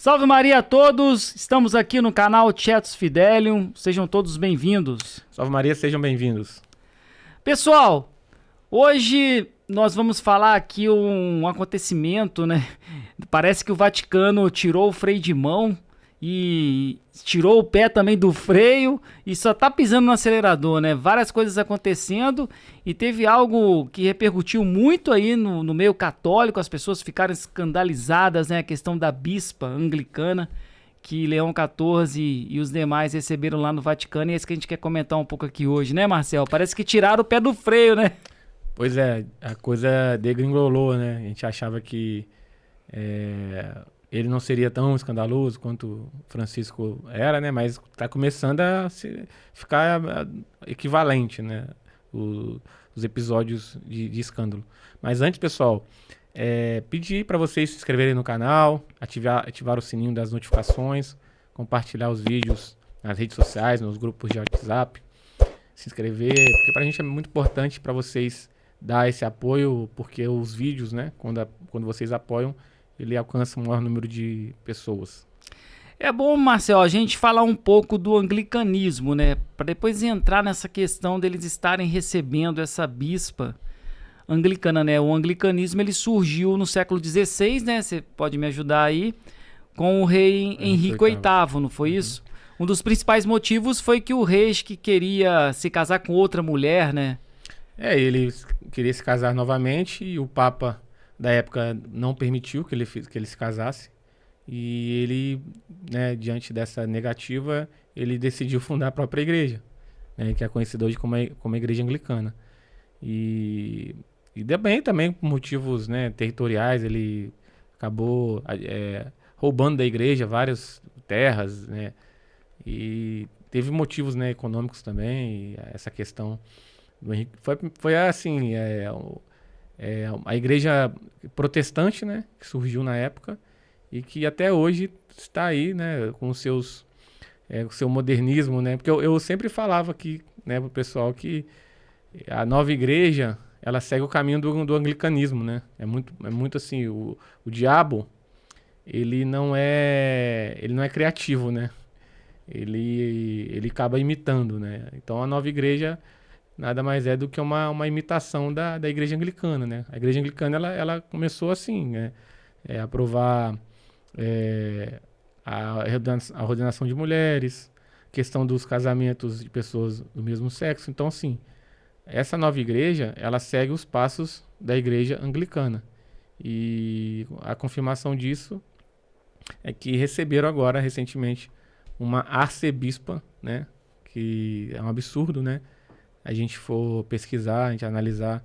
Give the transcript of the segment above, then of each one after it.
Salve Maria a todos, estamos aqui no canal Tietos Fidelium, sejam todos bem-vindos. Salve Maria, sejam bem-vindos. Pessoal, hoje nós vamos falar aqui um acontecimento, né? Parece que o Vaticano tirou o freio de mão e tirou o pé também do freio e só tá pisando no acelerador, né? Várias coisas acontecendo e teve algo que repercutiu muito aí no meio católico, as pessoas ficaram escandalizadas, né? A questão da bispa anglicana que Leão XIV e os demais receberam lá no Vaticano, e é isso que a gente quer comentar um pouco aqui hoje, né, Marcel? Parece que tiraram o pé do freio, né? Pois é, a coisa degringolou, né? A gente achava que ele não seria tão escandaloso quanto Francisco era, né? Mas está começando a ficar equivalente, né? Os episódios de escândalo. Mas antes, pessoal, pedir para vocês se inscreverem no canal, ativar o sininho das notificações, compartilhar os vídeos nas redes sociais, nos grupos de WhatsApp, se inscrever, porque para a gente é muito importante para vocês dar esse apoio, porque os vídeos, né? Quando vocês apoiam, ele alcança um maior número de pessoas. É bom, Marcel, a gente falar um pouco do anglicanismo, né? Para depois entrar nessa questão deles estarem recebendo essa bispa anglicana, né? O anglicanismo ele surgiu no século XVI, né? Você pode me ajudar aí, com o rei Henrique VIII, não foi isso? Um dos principais motivos foi que o rei que queria se casar com outra mulher, né? Ele queria se casar novamente e o Papa da época não permitiu que ele se casasse. E ele, né, diante dessa negativa, ele decidiu fundar a própria igreja, né, que é conhecida hoje como a Igreja Anglicana. E também por motivos, né, territoriais, ele acabou roubando da igreja várias terras, né, e teve motivos, né, econômicos também. Essa questão do Henrique foi assim, a igreja protestante, né, que surgiu na época e que até hoje está aí, né, com o seu modernismo, né, porque eu sempre falava aqui, né, pro pessoal que a nova igreja, ela segue o caminho do anglicanismo, né, é muito assim, o diabo, ele não é criativo, né, ele acaba imitando, né, então a nova igreja nada mais é do que uma imitação da igreja anglicana, né? A igreja anglicana, ela começou assim, né? Aprovar a ordenação de mulheres, questão dos casamentos de pessoas do mesmo sexo. Então, assim, essa nova igreja, ela segue os passos da igreja anglicana. E a confirmação disso é que receberam agora, recentemente, uma arcebispa, né? Que é um absurdo, né? A gente for pesquisar, a gente analisar,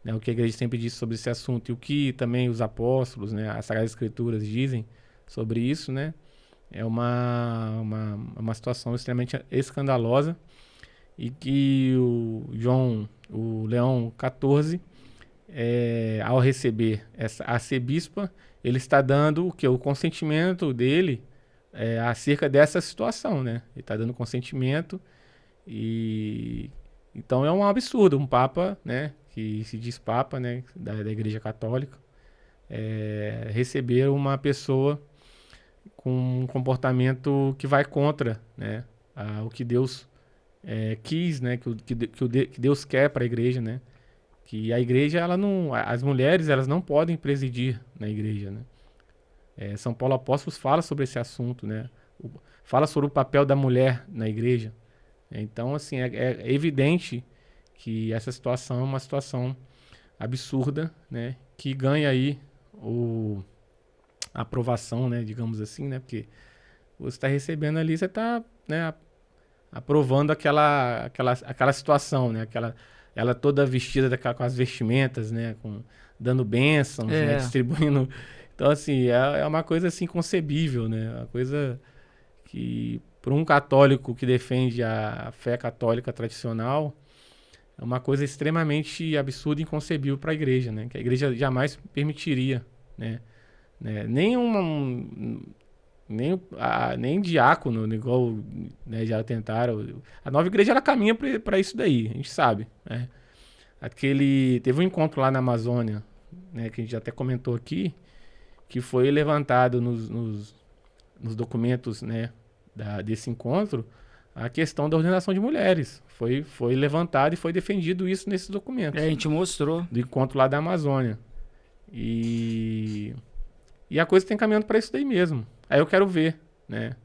né, o que a igreja sempre disse sobre esse assunto e o que também os apóstolos, né, as Sagradas Escrituras dizem sobre isso, né, é uma situação extremamente escandalosa e que o Leão XIV, ao receber essa arcebispa, ele está dando o consentimento dele acerca dessa situação, né, ele está dando consentimento e... Então é um absurdo, um Papa, né, que se diz Papa, né, da Igreja Católica, receber uma pessoa com um comportamento que vai contra, né, o que Deus quis, né, que Deus quer para a Igreja, né, que a Igreja, as mulheres, elas não podem presidir na Igreja, né. São Paulo Apóstolo fala sobre esse assunto, né, fala sobre o papel da mulher na Igreja. Então, assim, é evidente que essa situação é uma situação absurda, né? Que ganha aí a aprovação, né? Digamos assim, né? Porque você está recebendo ali, você está, né, aprovando aquela situação, né? Ela toda vestida com as vestimentas, né? Dando bênçãos, né? Distribuindo. Então, assim, é uma coisa assim inconcebível, né? Uma coisa que... Para um católico que defende a fé católica tradicional, é uma coisa extremamente absurda e inconcebível para a igreja, né? Que a igreja jamais permitiria, né? Nem diácono, igual, né, já tentaram. A nova igreja, ela caminha para isso daí, a gente sabe, né? Teve um encontro lá na Amazônia, né, que a gente já até comentou aqui, que foi levantado nos documentos, né, desse encontro, a questão da ordenação de mulheres. Foi levantado e foi defendido isso nesses documentos. A gente mostrou. Do encontro lá da Amazônia. E a coisa está encaminhando para isso daí mesmo. Aí eu quero ver, né?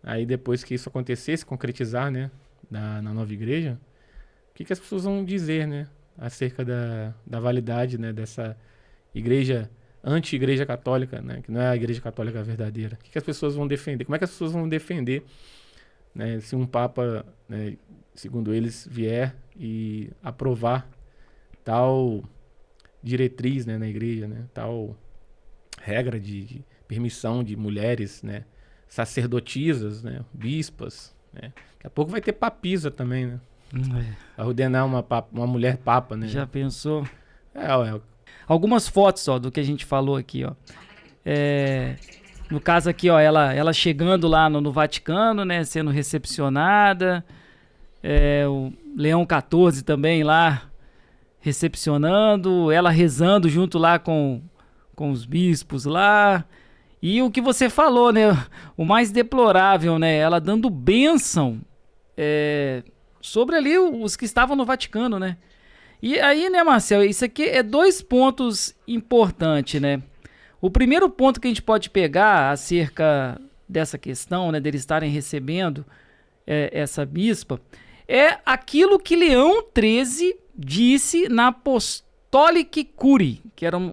Aí depois que isso acontecer, se concretizar, né? Na nova igreja, o que as pessoas vão dizer, né? Acerca da validade, né? Dessa igreja, anti-igreja católica, né? Que não é a igreja católica verdadeira. O que as pessoas vão defender? Como é que as pessoas vão defender, né? Se um papa, né, segundo eles, vier e aprovar tal diretriz, né, na igreja, né? Tal regra de permissão de mulheres, né? Sacerdotisas, né? Bispas, né? Daqui a pouco vai ter papisa também, né? Vai ordenar uma mulher papa, né? Já pensou? É. Algumas fotos, ó, do que a gente falou aqui, ó. No caso aqui, ó, ela chegando lá no Vaticano, né? Sendo recepcionada. O Leão XIV também lá recepcionando. Ela rezando junto lá com os bispos lá. E o que você falou, né? O mais deplorável, né? Ela dando bênção sobre ali os que estavam no Vaticano, né? E aí, né, Marcel, isso aqui é 2 pontos importantes, né? O primeiro ponto que a gente pode pegar acerca dessa questão, né, deles estarem recebendo essa bispa, é aquilo que Leão XIII disse na Apostolic Curie,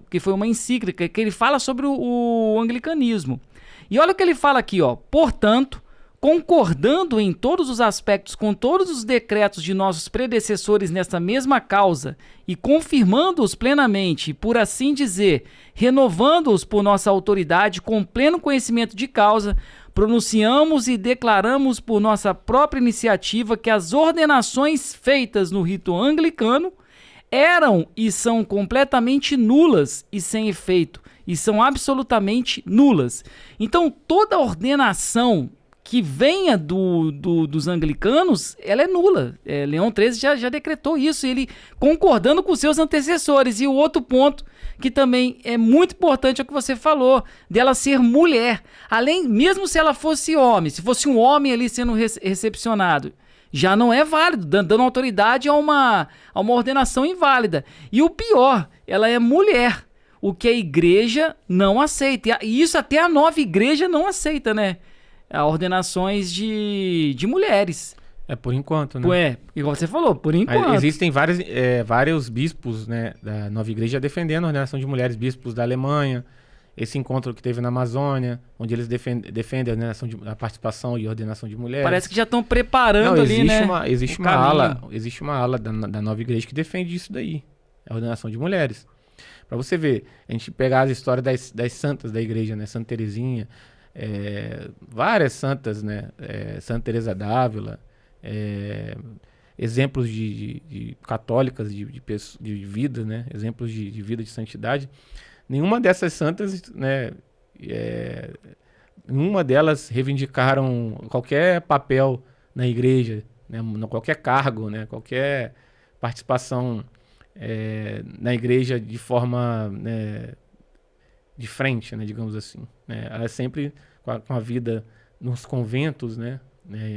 que foi uma encíclica, que ele fala sobre o anglicanismo. E olha o que ele fala aqui, ó. Portanto, concordando em todos os aspectos com todos os decretos de nossos predecessores nesta mesma causa e confirmando-os plenamente, e por assim dizer, renovando-os por nossa autoridade com pleno conhecimento de causa, pronunciamos e declaramos por nossa própria iniciativa que as ordenações feitas no rito anglicano eram e são completamente nulas e sem efeito, e são absolutamente nulas. Então, toda ordenação que venha dos anglicanos, ela é nula. Leão XIII já decretou isso, ele concordando com seus antecessores. E o outro ponto, que também é muito importante, é o que você falou, dela ser mulher. Mesmo se ela fosse homem, se fosse um homem ali sendo recepcionado, já não é válido, dando autoridade a uma ordenação inválida. E o pior, ela é mulher, o que a igreja não aceita. E isso até a nova igreja não aceita, né? Ordenações de mulheres. Por enquanto, né? Igual você falou, por enquanto. Existem vários bispos, né, da nova igreja defendendo a ordenação de mulheres, bispos da Alemanha, esse encontro que teve na Amazônia, onde eles defendem a participação e ordenação de mulheres. Parece que já estão preparando ali, né? Existe uma ala da nova igreja que defende isso daí, a ordenação de mulheres. Para você ver, a gente pegar as histórias das santas da igreja, né? Santa Teresinha, várias santas, né? Santa Teresa d'Ávila, exemplos de católicas de vida, né? Exemplos de vida de santidade. Nenhuma dessas santas, né? Nenhuma delas reivindicaram qualquer papel na igreja, né? Qualquer cargo, né? Qualquer participação na igreja de forma, né, de frente, né, digamos assim, né? Ela sempre com a vida nos conventos, né,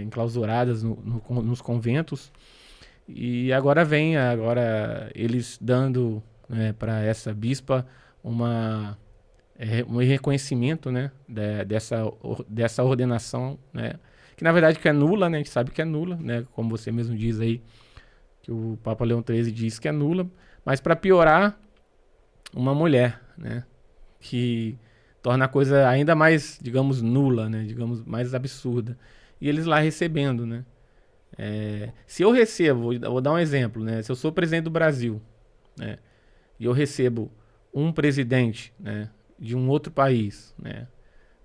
enclausuradas nos conventos, e agora eles dando, né, para essa bispa um reconhecimento, né, dessa ordenação, né, que na verdade que é nula, né, a gente sabe que é nula, né, como você mesmo diz aí, que o Papa Leão XIII diz que é nula, mas para piorar, uma mulher, né, que torna a coisa ainda mais, digamos, nula, né, digamos, mais absurda. E eles lá recebendo, né. Se eu recebo, vou dar um exemplo, né, se eu sou presidente do Brasil, né, e eu recebo um presidente, né, de um outro país, né,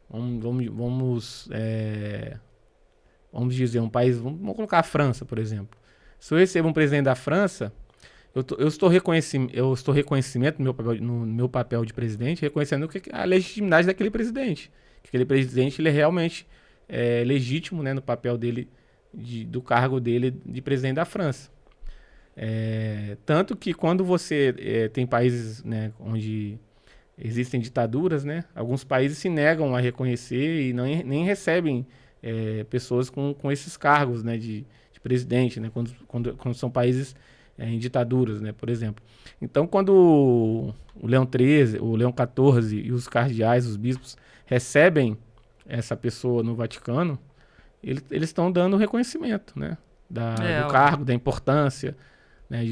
vamos dizer um país, vamos colocar a França, por exemplo. Se eu recebo um presidente da França, eu estou reconhecimento no meu papel de presidente, reconhecendo a legitimidade daquele presidente. Que aquele presidente ele é realmente legítimo, né, no papel dele, do cargo dele de presidente da França. Tanto que quando você tem países, né, onde existem ditaduras, né? Alguns países se negam a reconhecer e nem recebem pessoas com esses cargos, né, de presidente, né? Quando são países em ditaduras, né? Por exemplo. Então, quando o Leão XIII, o Leão XIV e os cardeais, os bispos, recebem essa pessoa no Vaticano, eles estão dando reconhecimento, né? Do cargo, da importância, né?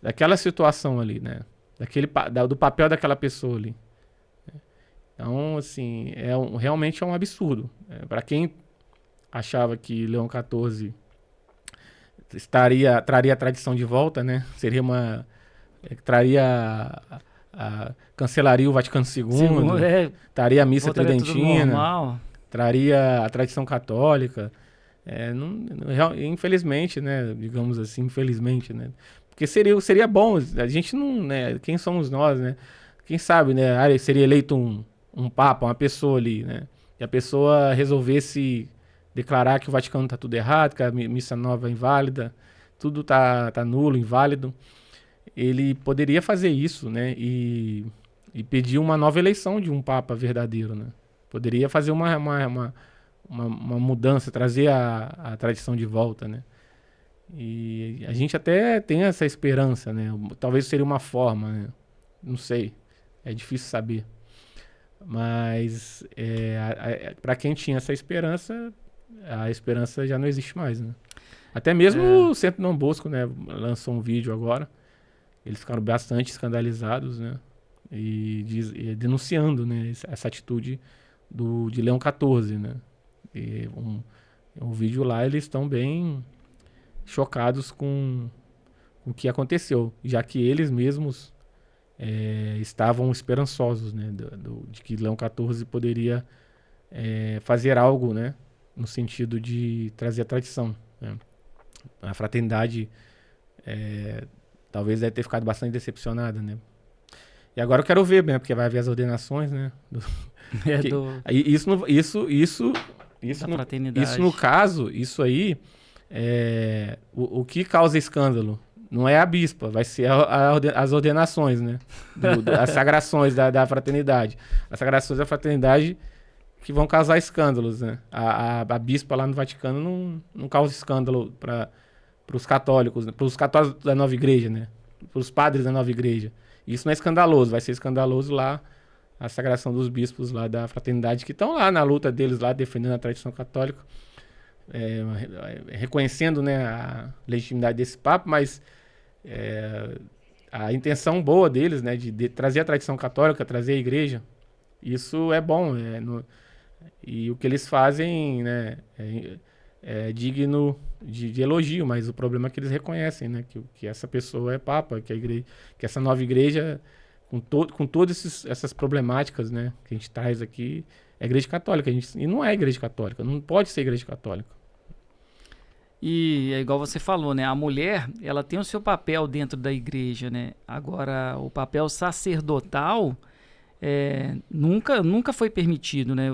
Daquela situação ali, né? Do papel daquela pessoa ali. Então, assim, realmente é um absurdo. Para quem achava que Leão XIV traria a tradição de volta, né? Cancelaria o Vaticano II, traria a missa tridentina, traria a tradição católica. Infelizmente, né? Digamos assim, infelizmente, né? Porque seria bom, a gente não, né? Quem somos nós, né? Quem sabe, né? Seria eleito um papa, uma pessoa ali, né? E a pessoa resolvesse declarar que o Vaticano tá tudo errado, que a missa nova é inválida, tudo tá nulo, inválido. Ele poderia fazer isso, né? E pedir uma nova eleição de um papa verdadeiro, né? Poderia fazer uma mudança, trazer a tradição de volta, né? E a gente até tem essa esperança, né? Talvez seria uma forma, né? Não sei, é difícil saber. Mas para quem tinha essa esperança, a esperança já não existe mais, né? Até mesmo o Centro Dom Bosco, né, lançou um vídeo agora. Eles ficaram bastante escandalizados, né? E denunciando, né, essa atitude de Leão XIV, né? E um vídeo lá, eles estão bem chocados com o que aconteceu, já que eles mesmos estavam esperançosos, né, de que Leão XIV poderia fazer algo, né, no sentido de trazer a tradição, né? A fraternidade talvez deve ter ficado bastante decepcionada, né? E agora eu quero ver, né, porque vai haver as ordenações, né? Isso no caso, isso aí, o que causa escândalo não é a bispa, vai ser as ordenações, né? As sagrações da fraternidade. As sagrações da fraternidade que vão causar escândalos, né? A bispa lá no Vaticano não causa escândalo para os católicos, né? Para os católicos da nova igreja, né? Para os padres da nova igreja. Isso não é escandaloso, vai ser escandaloso lá a sagração dos bispos lá da fraternidade, que estão lá na luta deles, lá defendendo a tradição católica, reconhecendo, né, a legitimidade desse papa, mas a intenção boa deles, né, de trazer a tradição católica, trazer a igreja, isso é bom, e o que eles fazem, né, é digno de elogio, mas o problema é que eles reconhecem, né, que essa pessoa é papa, que a igreja, que essa nova igreja, com todas essas problemáticas, né, que a gente traz aqui, é igreja católica, e não é igreja católica, não pode ser igreja católica. E é igual você falou, né? A mulher, ela tem o seu papel dentro da igreja, né? Agora, o papel sacerdotal nunca foi permitido, né?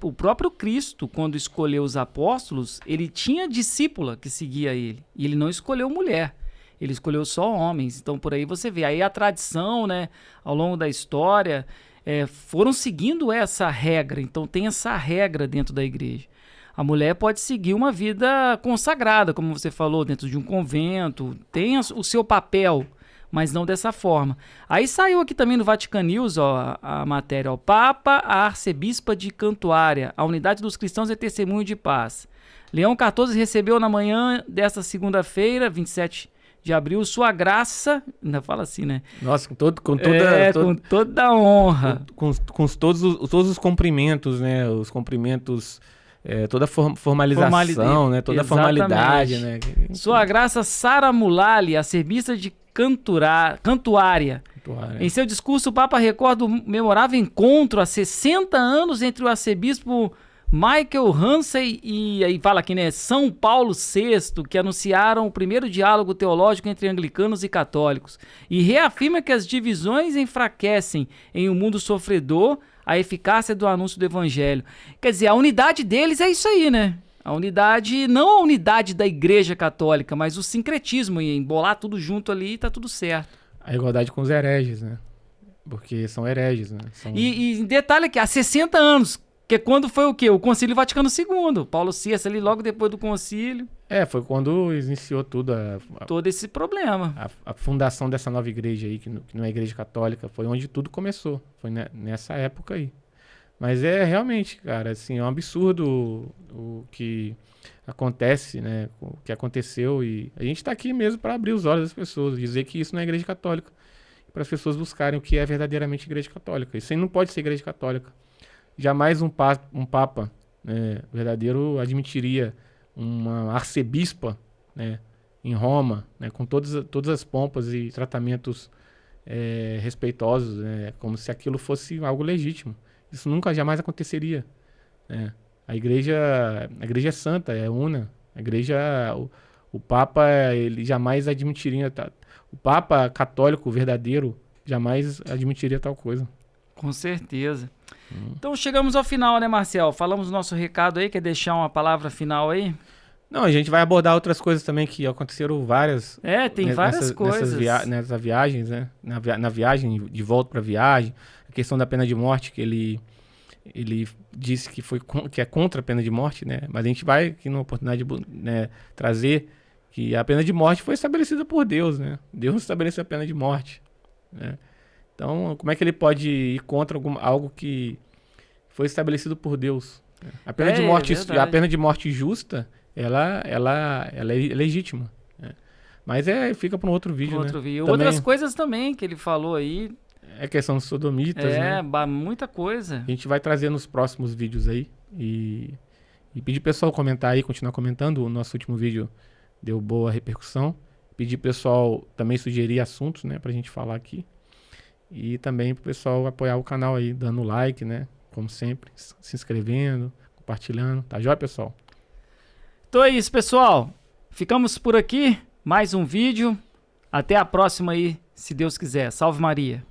O próprio Cristo, quando escolheu os apóstolos, ele tinha discípula que seguia ele. E ele não escolheu mulher, ele escolheu só homens. Então, por aí você vê. Aí a tradição, né? Ao longo da história, foram seguindo essa regra. Então, tem essa regra dentro da igreja. A mulher pode seguir uma vida consagrada, como você falou, dentro de um convento, tem o seu papel, mas não dessa forma. Aí saiu aqui também no Vatican News, ó, a matéria, ó, Papa, a arcebispa de Cantuária, a unidade dos cristãos é testemunho de paz. Leão XIV recebeu na manhã desta segunda-feira, 27 de abril, sua graça, ainda fala assim, né? Nossa, com toda a honra. Com todos os cumprimentos, né? Os cumprimentos... toda a formalização, né? Toda a formalidade, né? Sua graça Sara Mulali, arcebispa de Cantuária. Em seu discurso, o Papa recorda o memorável encontro há 60 anos entre o arcebispo Michael Hansen e aí fala aqui, né? São Paulo VI, que anunciaram o primeiro diálogo teológico entre anglicanos e católicos. E reafirma que as divisões enfraquecem em um mundo sofredor a eficácia do anúncio do evangelho. Quer dizer, a unidade deles é isso aí, né? A unidade, não a unidade da igreja católica, mas o sincretismo, e embolar tudo junto ali e tá tudo certo. A igualdade com os hereges, né? Porque são hereges, né? E detalhe aqui, há 60 anos, que é quando foi o quê? O Concílio Vaticano II. Paulo VI ali, logo depois do concílio. Foi quando iniciou tudo todo esse problema. A fundação dessa nova igreja aí, que não é a igreja católica, foi onde tudo começou. Foi nessa época aí. Mas é realmente, cara, assim, é um absurdo o que acontece, né? O que aconteceu. E a gente tá aqui mesmo para abrir os olhos das pessoas, dizer que isso não é igreja católica. Para as pessoas buscarem o que é verdadeiramente igreja católica. Isso aí não pode ser igreja católica. Jamais um papa, né, verdadeiro admitiria uma arcebispa, né, em Roma, né, com todas as pompas e tratamentos respeitosos, né, como se aquilo fosse algo legítimo. Isso nunca, jamais aconteceria. Né. A igreja é santa, é una. A igreja, o papa, ele jamais admitiria... O papa católico verdadeiro jamais admitiria tal coisa. Com certeza. Então chegamos ao final, né, Marcel? Falamos o nosso recado aí, quer deixar uma palavra final aí? Não, a gente vai abordar outras coisas também que aconteceram várias. Tem várias coisas. Nessas viagens, né? Na viagem, de volta para a viagem, a questão da pena de morte, que ele disse que é contra a pena de morte, né? Mas a gente vai aqui numa oportunidade de, né, trazer que a pena de morte foi estabelecida por Deus, né? Deus estabeleceu a pena de morte, né? Então, como é que ele pode ir contra algo que foi estabelecido por Deus? A pena de morte justa, ela é legítima, né? Mas fica para um outro vídeo, né? Outras coisas também que ele falou aí. É questão dos sodomitas, né? Muita coisa. A gente vai trazer nos próximos vídeos aí e pedir pro pessoal comentar aí, continuar comentando. O nosso último vídeo deu boa repercussão. Pedir pro pessoal também sugerir assuntos, né, pra gente falar aqui. E também pro pessoal apoiar o canal aí, dando like, né, como sempre, se inscrevendo, compartilhando. Tá jóia, pessoal? Então é isso, pessoal. Ficamos por aqui. Mais um vídeo. Até a próxima aí, se Deus quiser. Salve Maria.